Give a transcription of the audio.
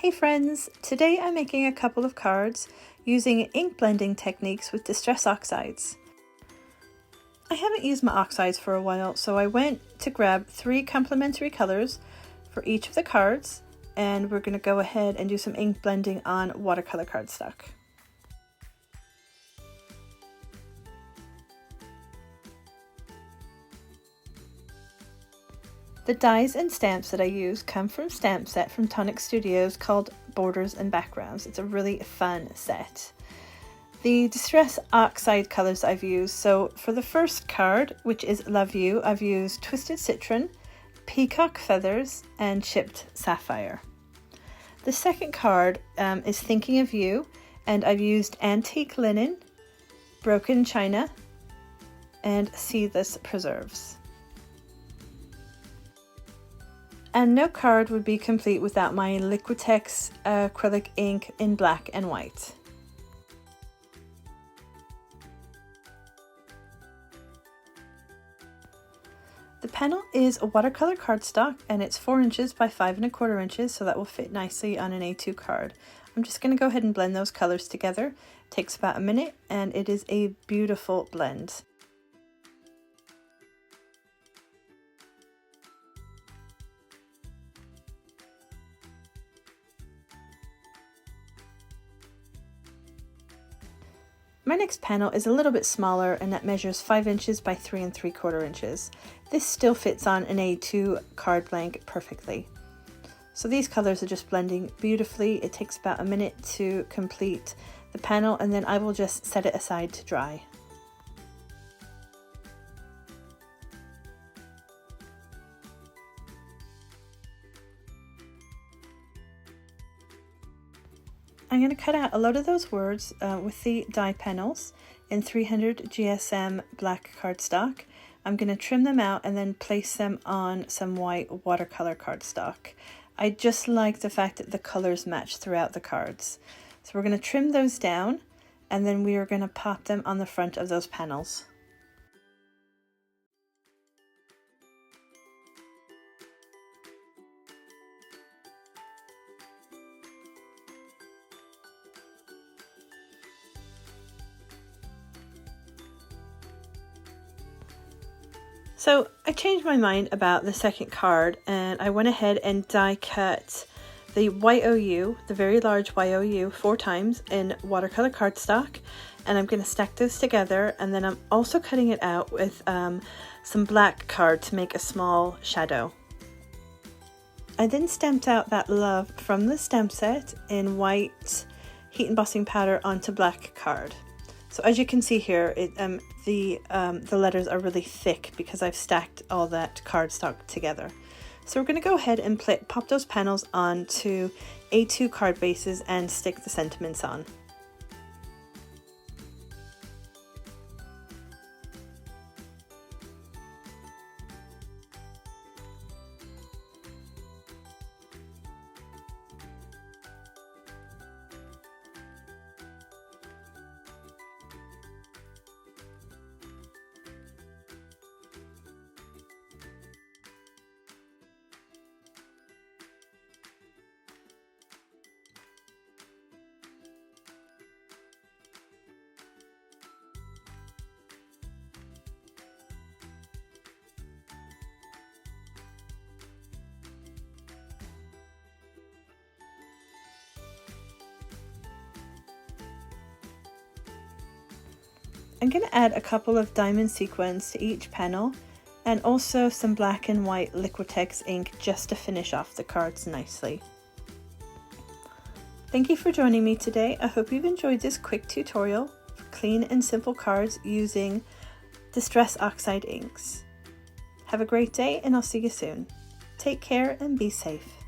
Hey friends, today I'm making a couple of cards using ink blending techniques with Distress Oxides. I haven't used my Oxides for a while, so I went to grab 3 complementary colors for each of the cards, and we're going to go ahead and do some ink blending on watercolor cardstock. The dies and stamps that I use come from a stamp set from Tonic Studios called Borders and Backgrounds. It's a really fun set. The Distress Oxide colors I've used, so for the first card, which is Love You, I've used Twisted Citron, Peacock Feathers, and Chipped Sapphire. The second card is Thinking of You, and I've used Antique Linen, Broken China, and Seedless Preserves. And no card would be complete without my Liquitex acrylic ink in black and white. The panel is a watercolor cardstock and it's 4 inches by 5 1/4 inches, so that will fit nicely on an A2 card. I'm just going to go ahead and blend those colors together. It takes about a minute and it is a beautiful blend. My next panel is a little bit smaller and that measures 5 inches by 3 3/4 inches. This still fits on an A2 card blank perfectly. So these colors are just blending beautifully. It takes about a minute to complete the panel and then I will just set it aside to dry. I'm going to cut out a lot of those words with the die panels in 300 GSM black cardstock. I'm going to trim them out and then place them on some white watercolor cardstock. I just like the fact that the colors match throughout the cards. So we're going to trim those down and then we are going to pop them on the front of those panels. So I changed my mind about the second card and I went ahead and die cut the YOU, the very large YOU, 4 times in watercolor cardstock, and I'm going to stack those together, and then I'm also cutting it out with some black card to make a small shadow. I then stamped out that love from the stamp set in white heat embossing powder onto black card. So as you can see here, the letters are really thick because I've stacked all that cardstock together. So we're going to go ahead and pop those panels onto A2 card bases and stick the sentiments on. I'm going to add a couple of diamond sequins to each panel and also some black and white Liquitex ink just to finish off the cards nicely. Thank you for joining me today. I hope you've enjoyed this quick tutorial for clean and simple cards using Distress Oxide inks. Have a great day and I'll see you soon. Take care and be safe.